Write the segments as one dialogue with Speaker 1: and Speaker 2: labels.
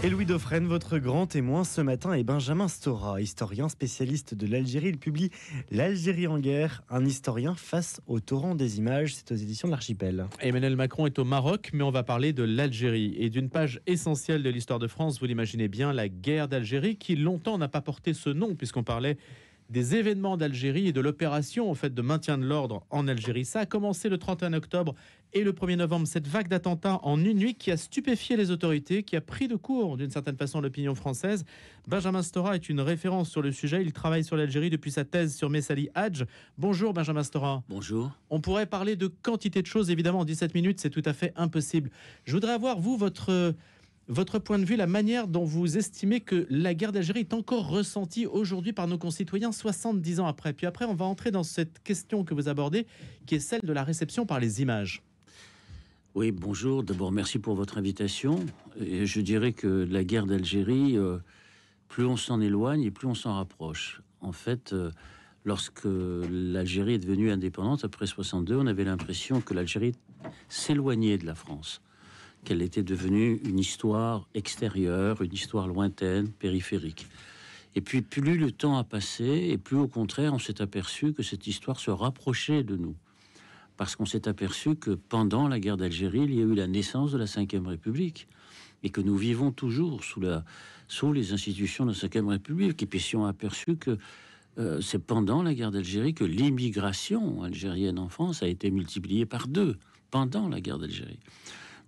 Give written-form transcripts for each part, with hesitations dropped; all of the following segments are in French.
Speaker 1: Et Louis Dauphren, votre grand témoin ce matin est Benjamin Stora, historien spécialiste de l'Algérie. Il publie L'Algérie en guerre, un historien face au torrent des images. C'est aux éditions de l'Archipel.
Speaker 2: Emmanuel Macron est au Maroc, mais on va parler de l'Algérie et d'une page essentielle de l'histoire de France. Vous l'imaginez bien, la guerre d'Algérie, qui longtemps n'a pas porté ce nom, puisqu'on parlait des événements d'Algérie et de l'opération en fait de maintien de l'ordre en Algérie. Ça a commencé le 31 octobre et le 1er novembre, cette vague d'attentats en une nuit qui a stupéfié les autorités, qui a pris de court d'une certaine façon l'opinion française. Benjamin Stora est une référence sur le sujet. Il travaille sur l'Algérie depuis sa thèse sur Messali Hadj. Bonjour Benjamin Stora.
Speaker 3: Bonjour.
Speaker 2: On pourrait parler de quantité de choses, évidemment en 17 minutes, c'est tout à fait impossible. Je voudrais avoir, vous, votre point de vue, la manière dont vous estimez que la guerre d'Algérie est encore ressentie aujourd'hui par nos concitoyens 70 ans après. Puis après, on va entrer dans cette question que vous abordez, qui est celle de la réception par les images.
Speaker 3: Oui, bonjour. D'abord, merci pour votre invitation. Et je dirais que la guerre d'Algérie, plus on s'en éloigne et plus on s'en rapproche. En fait, lorsque l'Algérie est devenue indépendante, après 62, on avait l'impression que l'Algérie s'éloignait de la France, qu'elle était devenue une histoire extérieure, une histoire lointaine, périphérique. Et puis, plus le temps a passé, et plus au contraire, on s'est aperçu que cette histoire se rapprochait de nous. Parce qu'on s'est aperçu que pendant la guerre d'Algérie, il y a eu la naissance de la Ve République, et que nous vivons toujours sous les institutions de la Ve République, et puis si on a aperçu que c'est pendant la guerre d'Algérie que l'immigration algérienne en France a été multipliée par 2, pendant la guerre d'Algérie.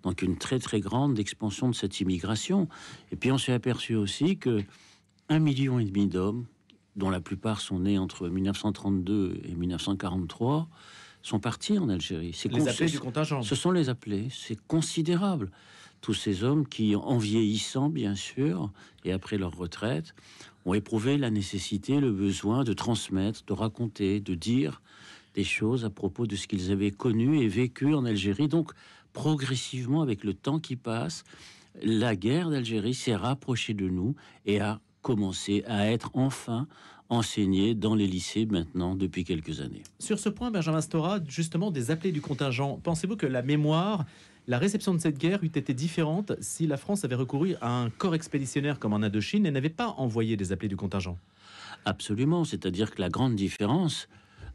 Speaker 3: Donc une très très grande expansion de cette immigration. Et puis on s'est aperçu aussi que 1,5 million d'hommes, dont la plupart sont nés entre 1932 et 1943, sont partis en Algérie.
Speaker 2: Les appelés du contingent.
Speaker 3: Ce sont les appelés. C'est considérable. Tous ces hommes qui, en vieillissant bien sûr, et après leur retraite, ont éprouvé la nécessité, le besoin de transmettre, de raconter, de dire des choses à propos de ce qu'ils avaient connu et vécu en Algérie. Donc, progressivement, avec le temps qui passe, la guerre d'Algérie s'est rapprochée de nous et a commencé à être enfin enseignée dans les lycées maintenant depuis quelques années.
Speaker 2: Sur ce point, Benjamin Stora, justement des appelés du contingent, pensez-vous que la mémoire, la réception de cette guerre eût été différente si la France avait recouru à un corps expéditionnaire comme en Indochine et n'avait pas envoyé des appelés du contingent?
Speaker 3: Absolument, c'est-à-dire que la grande différence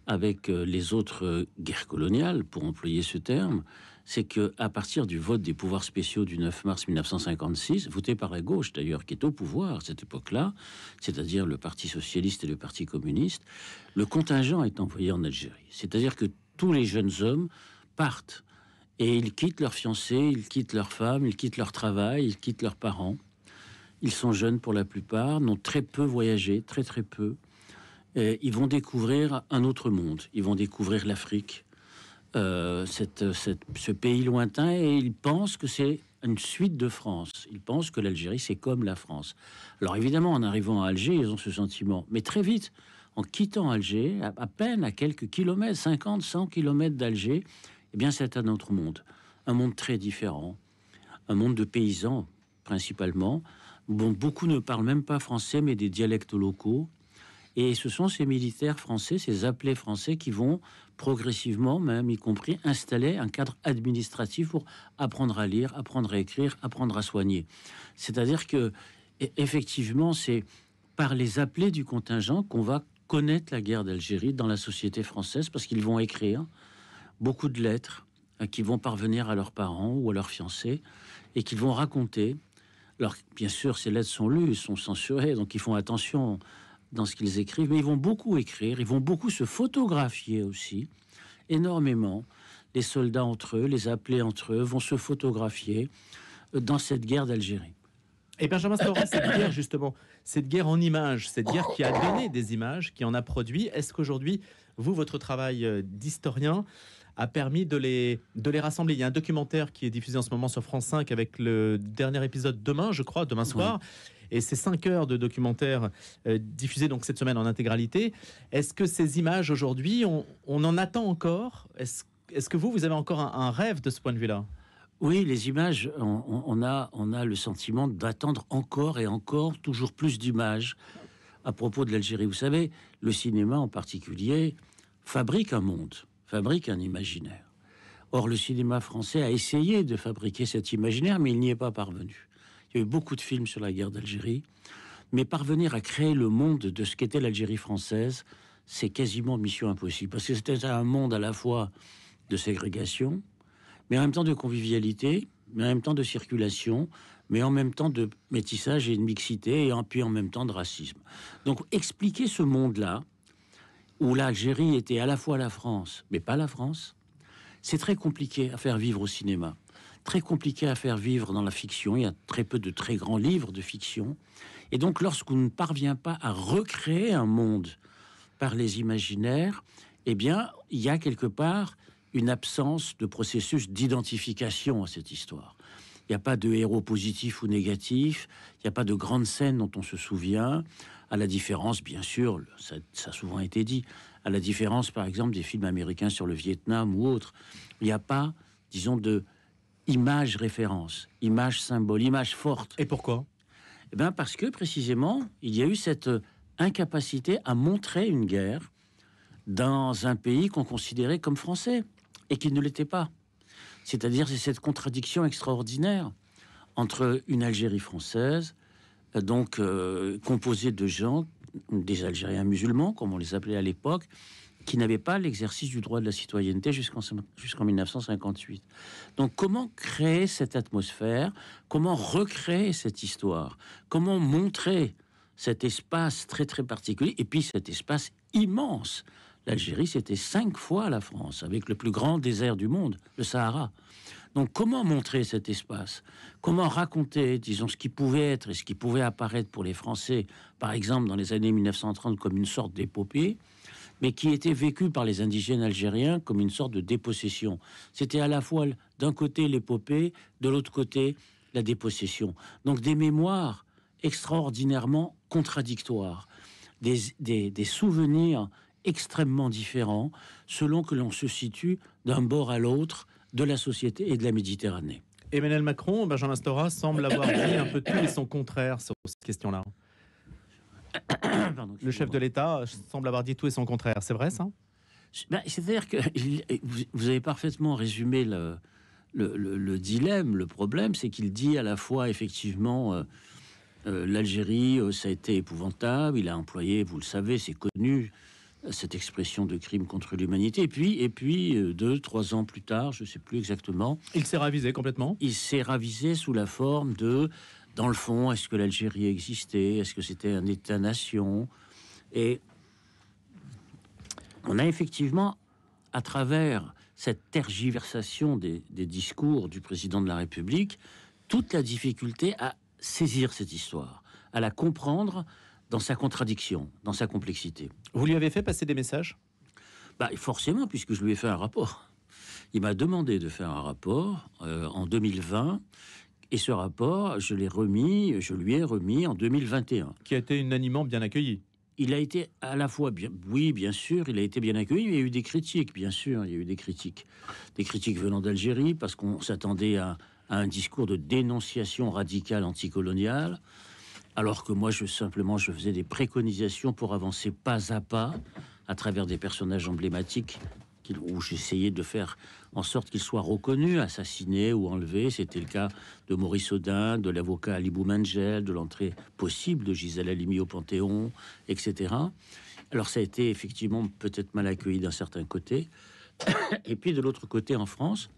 Speaker 3: avec les autres guerres coloniales, pour employer ce terme, c'est que à partir du vote des pouvoirs spéciaux du 9 mars 1956, voté par la gauche d'ailleurs, qui est au pouvoir à cette époque-là, c'est-à-dire le Parti socialiste et le Parti communiste, le contingent est envoyé en Algérie. C'est-à-dire que tous les jeunes hommes partent et ils quittent leurs fiancés, ils quittent leurs femmes, ils quittent leur travail, ils quittent leurs parents. Ils sont jeunes pour la plupart, n'ont très peu voyagé, très très peu. Et ils vont découvrir un autre monde. Ils vont découvrir l'Afrique, ce pays lointain, et ils pensent que c'est une suite de France. Ils pensent que l'Algérie, c'est comme la France. Alors évidemment, en arrivant à Alger, ils ont ce sentiment. Mais très vite, en quittant Alger, à peine à quelques kilomètres, 50, 100 kilomètres d'Alger, eh bien c'est un autre monde. Un monde très différent. Un monde de paysans, principalement. Bon, beaucoup ne parlent même pas français, mais des dialectes locaux. Et ce sont ces militaires français, ces appelés français qui vont progressivement, même y compris, installer un cadre administratif pour apprendre à lire, apprendre à écrire, apprendre à soigner. C'est-à-dire que, effectivement, c'est par les appelés du contingent qu'on va connaître la guerre d'Algérie dans la société française, parce qu'ils vont écrire beaucoup de lettres qui vont parvenir à leurs parents ou à leurs fiancés et qu'ils vont raconter. Alors, bien sûr, ces lettres sont lues, sont censurées, donc ils font attention dans ce qu'ils écrivent, mais ils vont beaucoup écrire, ils vont beaucoup se photographier aussi, énormément. Les soldats entre eux, les appelés entre eux, vont se photographier dans cette guerre d'Algérie.
Speaker 2: Et Benjamin Stora, cette guerre justement, cette guerre en images, cette guerre qui a donné des images, qui en a produit, est-ce qu'aujourd'hui, vous, votre travail d'historien a permis de les rassembler? Il y a un documentaire qui est diffusé en ce moment sur France 5 avec le dernier épisode demain, je crois, demain soir. Oui. Et c'est 5 heures de documentaire diffusé donc cette semaine en intégralité. Est-ce que ces images aujourd'hui, on en attend encore? Est-ce que vous avez encore un rêve de ce point de vue-là?
Speaker 3: Oui, les images, on a le sentiment d'attendre encore et encore toujours plus d'images à propos de l'Algérie. Vous savez, le cinéma en particulier fabrique un monde, fabrique un imaginaire. Or, le cinéma français a essayé de fabriquer cet imaginaire, mais il n'y est pas parvenu. Il y a eu beaucoup de films sur la guerre d'Algérie. Mais parvenir à créer le monde de ce qu'était l'Algérie française, c'est quasiment mission impossible. Parce que c'était un monde à la fois de ségrégation, mais en même temps de convivialité, mais en même temps de circulation, mais en même temps de métissage et de mixité, et puis en même temps de racisme. Donc expliquer ce monde-là, où l'Algérie était à la fois la France, mais pas la France, c'est très compliqué à faire vivre au cinéma, très compliqué à faire vivre dans la fiction. Il y a très peu de très grands livres de fiction. Et donc, lorsqu'on ne parvient pas à recréer un monde par les imaginaires, eh bien, il y a quelque part une absence de processus d'identification à cette histoire. Il n'y a pas de héros positif ou négatif, il n'y a pas de grandes scènes dont on se souvient, à la différence, bien sûr, ça a souvent été dit, à la différence, par exemple, des films américains sur le Vietnam ou autres. Il n'y a pas, disons, de image référence, image symbole, image forte.
Speaker 2: Et pourquoi ?
Speaker 3: Eh bien, parce que, précisément, il y a eu cette incapacité à montrer une guerre dans un pays qu'on considérait comme français et qui ne l'était pas. C'est-à-dire, c'est cette contradiction extraordinaire entre une Algérie française, donc composée de gens, des Algériens musulmans, comme on les appelait à l'époque, qui n'avaient pas l'exercice du droit de la citoyenneté jusqu'en 1958. Donc, comment créer cette atmosphère? Comment recréer cette histoire? Comment montrer cet espace très, très particulier? Et puis, cet espace immense. L'Algérie, c'était 5 fois la France, avec le plus grand désert du monde, le Sahara. Donc, comment montrer cet espace? Comment raconter, disons, ce qui pouvait être et ce qui pouvait apparaître pour les Français, par exemple, dans les années 1930, comme une sorte d'épopée, mais qui était vécu par les indigènes algériens comme une sorte de dépossession. C'était à la fois, d'un côté, l'épopée, de l'autre côté, la dépossession. Donc, des mémoires extraordinairement contradictoires, des souvenirs extrêmement différents, selon que l'on se situe d'un bord à l'autre de la société et de la Méditerranée.
Speaker 2: Emmanuel Macron, Benjamin Stora semble avoir dit un peu tout et son contraire sur cette question-là.
Speaker 3: Pardon,
Speaker 2: Le chef de l'État semble avoir dit tout et son contraire. C'est vrai, ça?
Speaker 3: C'est-à-dire que vous avez parfaitement résumé le dilemme, le problème, c'est qu'il dit à la fois, effectivement, l'Algérie, ça a été épouvantable, il a employé, vous le savez, c'est connu, cette expression de crime contre l'humanité, et puis 2-3 ans plus tard, je ne sais plus exactement...
Speaker 2: Il s'est ravisé complètement?
Speaker 3: Il s'est ravisé sous la forme de... Dans le fond, est-ce que l'Algérie existait? Est-ce que c'était un État-nation? Et on a effectivement, à travers cette tergiversation des discours du président de la République, toute la difficulté à saisir cette histoire, à la comprendre dans sa contradiction, dans sa complexité.
Speaker 2: Vous lui avez fait passer des messages?
Speaker 3: Forcément, puisque je lui ai fait un rapport. Il m'a demandé de faire un rapport en 2020. Et ce rapport, je lui ai remis en 2021.
Speaker 2: Qui a été unanimement bien accueilli.
Speaker 3: Il a été à la fois, bien sûr, il a été bien accueilli, mais il y a eu des critiques, bien sûr, il y a eu des critiques. Des critiques venant d'Algérie, parce qu'on s'attendait à un discours de dénonciation radicale anticoloniale, alors que moi, je faisais des préconisations pour avancer pas à pas, à travers des personnages emblématiques, où j'essayais de faire en sorte qu'ils soient reconnus, assassinés ou enlevés. C'était le cas de Maurice Audin, de l'avocat Ali Boumengel, de l'entrée possible de Gisèle Halimi au Panthéon, etc. Alors ça a été effectivement peut-être mal accueilli d'un certain côté. Et puis de l'autre côté, en France,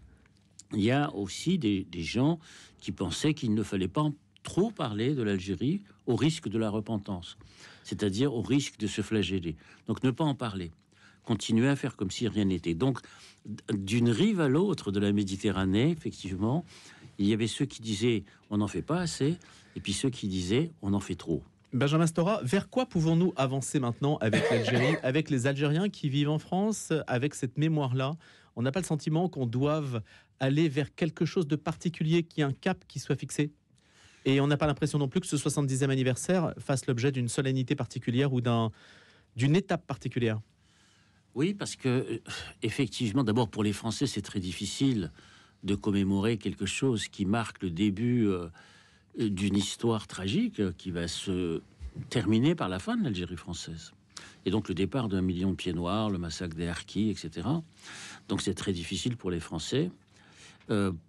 Speaker 3: il y a aussi des gens qui pensaient qu'il ne fallait pas trop parler de l'Algérie au risque de la repentance, c'est-à-dire au risque de se flageller. Donc ne pas en parler. Continuer à faire comme si rien n'était. Donc, d'une rive à l'autre de la Méditerranée, effectivement, il y avait ceux qui disaient on n'en fait pas assez, et puis ceux qui disaient on en fait trop.
Speaker 2: Benjamin Stora, vers quoi pouvons-nous avancer maintenant avec l'Algérie, avec les Algériens qui vivent en France, avec cette mémoire-là? On n'a pas le sentiment qu'on doive aller vers quelque chose de particulier, qu'il y ait un cap qui soit fixé? Et on n'a pas l'impression non plus que ce 70e anniversaire fasse l'objet d'une solennité particulière ou d'une étape particulière?
Speaker 3: Oui, parce que, effectivement, d'abord pour les Français, c'est très difficile de commémorer quelque chose qui marque le début d'une histoire tragique qui va se terminer par la fin de l'Algérie française. Et donc le départ d'1 million de pieds noirs, le massacre des Harkis, etc. Donc c'est très difficile pour les Français.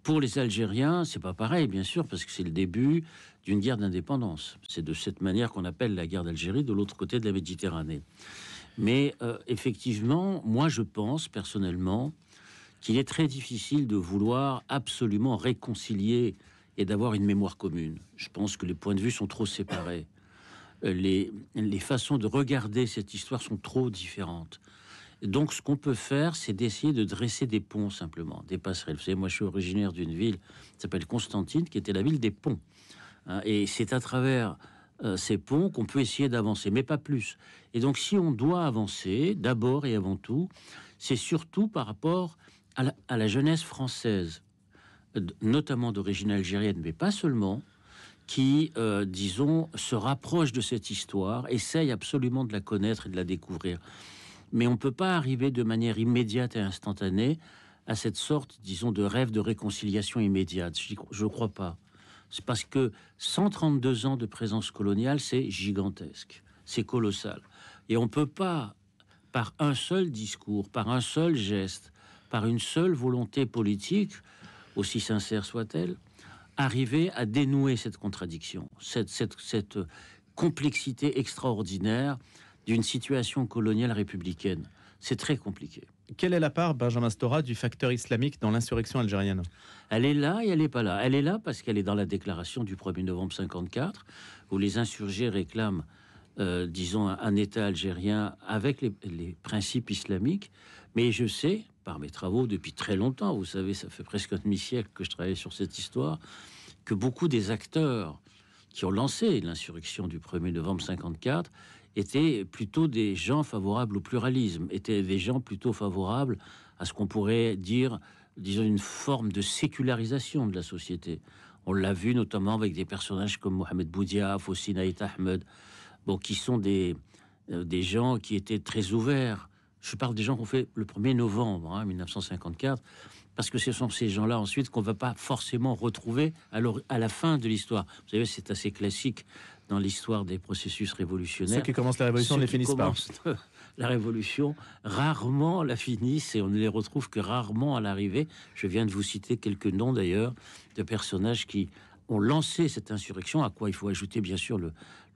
Speaker 3: Pour les Algériens, c'est pas pareil, bien sûr, parce que c'est le début d'une guerre d'indépendance. C'est de cette manière qu'on appelle la guerre d'Algérie, de l'autre côté de la Méditerranée. Mais effectivement, moi je pense personnellement qu'il est très difficile de vouloir absolument réconcilier et d'avoir une mémoire commune. Je pense que les points de vue sont trop séparés. Les façons de regarder cette histoire sont trop différentes. Donc ce qu'on peut faire, c'est d'essayer de dresser des ponts simplement, des passerelles. Vous savez, moi je suis originaire d'une ville qui s'appelle Constantine, qui était la ville des ponts. Hein, et c'est à travers ces ponts qu'on peut essayer d'avancer, mais pas plus. Et donc si on doit avancer, d'abord et avant tout, c'est surtout par rapport à la jeunesse française, notamment d'origine algérienne, mais pas seulement, qui, disons, se rapproche de cette histoire, essaye absolument de la connaître et de la découvrir. Mais on ne peut pas arriver de manière immédiate et instantanée à cette sorte, disons, de rêve de réconciliation immédiate. Je ne crois pas. C'est parce que 132 ans de présence coloniale, c'est gigantesque, c'est colossal. Et on ne peut pas, par un seul discours, par un seul geste, par une seule volonté politique, aussi sincère soit-elle, arriver à dénouer cette contradiction, cette complexité extraordinaire d'une situation coloniale républicaine. C'est très compliqué.
Speaker 2: Quelle est la part, Benjamin Stora, du facteur islamique dans l'insurrection algérienne?
Speaker 3: Elle est là et elle n'est pas là. Elle est là parce qu'elle est dans la déclaration du 1er novembre 54, où les insurgés réclament, disons, un État algérien avec les principes islamiques. Mais je sais, par mes travaux depuis très longtemps, vous savez, ça fait presque un demi-siècle que je travaille sur cette histoire, que beaucoup des acteurs qui ont lancé l'insurrection du 1er novembre 54 étaient plutôt des gens favorables au pluralisme, étaient des gens plutôt favorables à ce qu'on pourrait dire, disons, une forme de sécularisation de la société. On l'a vu notamment avec des personnages comme Mohamed Boudiaf, ou Sinaït Ahmed, bon, qui sont des gens qui étaient très ouverts. Je parle des gens qui ont fait le 1er novembre 1954, parce que ce sont ces gens-là ensuite qu'on ne va pas forcément retrouver à la fin de l'histoire. Vous savez, c'est assez classique dans l'histoire des processus révolutionnaires.
Speaker 2: Ceux qui commencent la révolution ne les finissent pas.
Speaker 3: La révolution, rarement la finissent et on ne les retrouve que rarement à l'arrivée. Je viens de vous citer quelques noms d'ailleurs de personnages qui ont lancé cette insurrection, à quoi il faut ajouter bien sûr le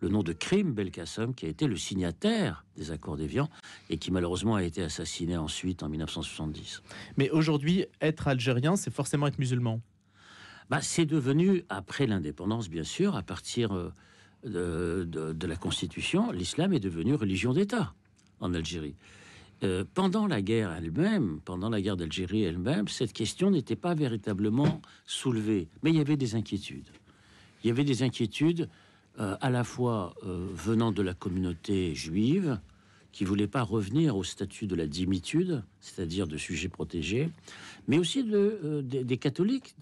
Speaker 3: nom de Krim Belkacem, qui a été le signataire des accords d'Évian et qui malheureusement a été assassiné ensuite en 1970.
Speaker 2: Mais aujourd'hui, être algérien, c'est forcément être musulman.
Speaker 3: C'est devenu, après l'indépendance bien sûr, à partir de la Constitution, l'islam est devenu religion d'État en Algérie. Pendant la guerre elle-même, pendant la guerre d'Algérie elle-même, cette question n'était pas véritablement soulevée, mais il y avait des inquiétudes. Il y avait des inquiétudes à la fois venant de la communauté juive, qui voulait pas revenir au statut de la dhimitude, c'est-à-dire de sujet protégé, mais aussi des catholiques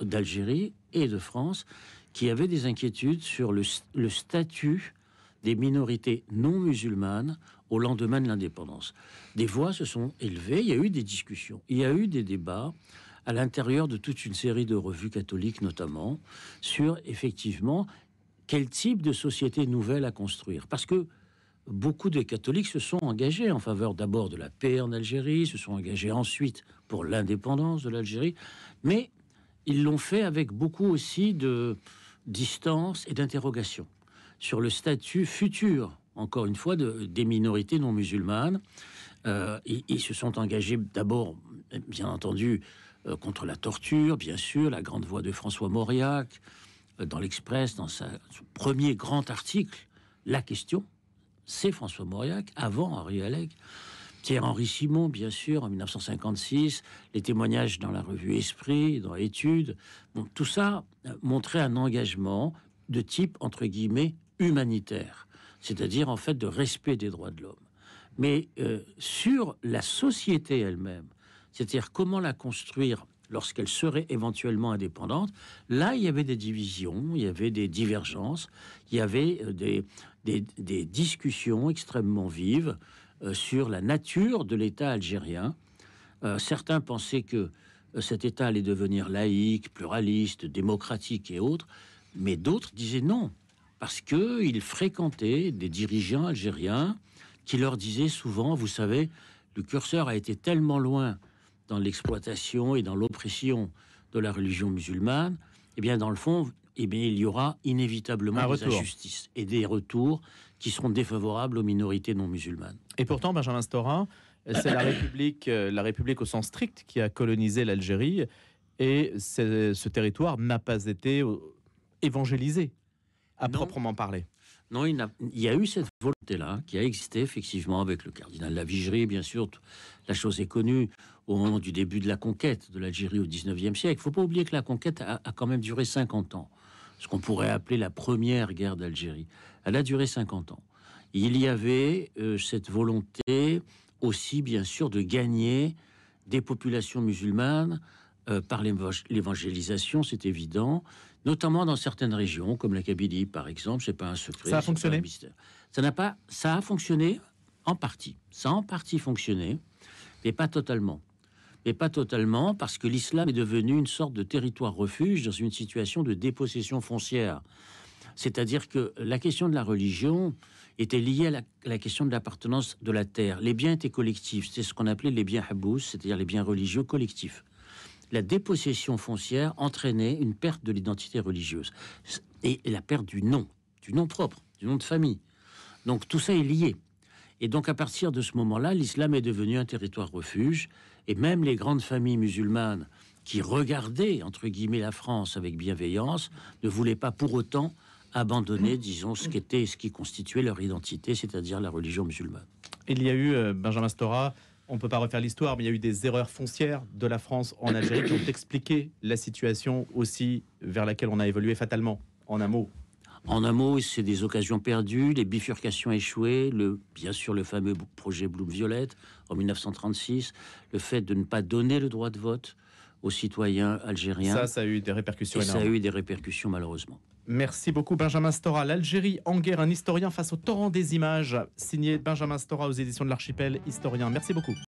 Speaker 3: d'Algérie et de France, qui avaient des inquiétudes sur le statut des minorités non musulmanes au lendemain de l'indépendance. Des voix se sont élevées, il y a eu des discussions, il y a eu des débats à l'intérieur de toute une série de revues catholiques notamment, sur effectivement quel type de société nouvelle à construire. Parce que beaucoup de catholiques se sont engagés en faveur d'abord de la paix en Algérie, se sont engagés ensuite pour l'indépendance de l'Algérie, mais ils l'ont fait avec beaucoup aussi de distance et d'interrogation sur le statut futur, encore une fois, des minorités non musulmanes. Ils se sont engagés d'abord, bien entendu, contre la torture, bien sûr, la grande voix de François Mauriac, dans l'Express, dans son premier grand article, La question, c'est François Mauriac, avant Henri Alleg. Pierre-Henri Simon, bien sûr, en 1956, les témoignages dans la revue Esprit, dans Études, bon, tout ça montrait un engagement de type, entre guillemets, humanitaire, c'est-à-dire en fait de respect des droits de l'homme. Mais sur la société elle-même, c'est-à-dire comment la construire lorsqu'elle serait éventuellement indépendante, là, il y avait des divisions, il y avait des divergences, il y avait des discussions extrêmement vives sur la nature de l'État algérien. Certains pensaient que cet État allait devenir laïque, pluraliste, démocratique et autres, mais d'autres disaient non, parce qu'ils fréquentaient des dirigeants algériens qui leur disaient souvent, vous savez, le curseur a été tellement loin dans l'exploitation et dans l'oppression de la religion musulmane, eh bien, dans le fond, eh bien, il y aura inévitablement des injustices et des retours qui seront défavorables aux minorités non musulmanes.
Speaker 2: Et pourtant, Benjamin Stora, c'est la République au sens strict qui a colonisé l'Algérie, et ce territoire n'a pas été évangélisé, à proprement parler.
Speaker 3: Non, il y a eu cette volonté-là qui a existé effectivement avec le cardinal Lavigerie, bien sûr. La chose est connue au moment du début de la conquête de l'Algérie au 19e siècle. Il ne faut pas oublier que la conquête a quand même duré 50 ans, ce qu'on pourrait appeler la première guerre d'Algérie. Elle a duré 50 ans. Il y avait cette volonté aussi, bien sûr, de gagner des populations musulmanes par l'évangélisation, c'est évident, notamment dans certaines régions, comme la Kabylie, par exemple. C'est pas un secret.
Speaker 2: Ça a fonctionné.
Speaker 3: Ça a fonctionné en partie. Ça a en partie fonctionné, mais pas totalement. Mais pas totalement, parce que l'islam est devenu une sorte de territoire refuge dans une situation de dépossession foncière. C'est-à-dire que la question de la religion était liée à la question de l'appartenance de la terre. Les biens étaient collectifs. C'est ce qu'on appelait les biens habous, c'est-à-dire les biens religieux collectifs. La dépossession foncière entraînait une perte de l'identité religieuse et la perte du nom propre, du nom de famille. Donc tout ça est lié. Et donc à partir de ce moment-là, l'islam est devenu un territoire refuge, et même les grandes familles musulmanes qui regardaient, entre guillemets, la France avec bienveillance, ne voulaient pas pour autant abandonner, disons, ce qui constituait leur identité, c'est-à-dire la religion musulmane.
Speaker 2: Il y a eu, Benjamin Stora, on ne peut pas refaire l'histoire, mais il y a eu des erreurs foncières de la France en Algérie qui ont expliqué la situation aussi vers laquelle on a évolué fatalement, en un mot.
Speaker 3: En un mot, c'est des occasions perdues, les bifurcations échouées, bien sûr le fameux projet Bloom-Violette en 1936, le fait de ne pas donner le droit de vote aux citoyens algériens.
Speaker 2: Ça a eu des répercussions énormes.
Speaker 3: Ça a eu des répercussions, malheureusement.
Speaker 2: Merci beaucoup, Benjamin Stora. L'Algérie en guerre, un historien face au torrent des images, signé Benjamin Stora aux éditions de l'Archipel, historien. Merci beaucoup.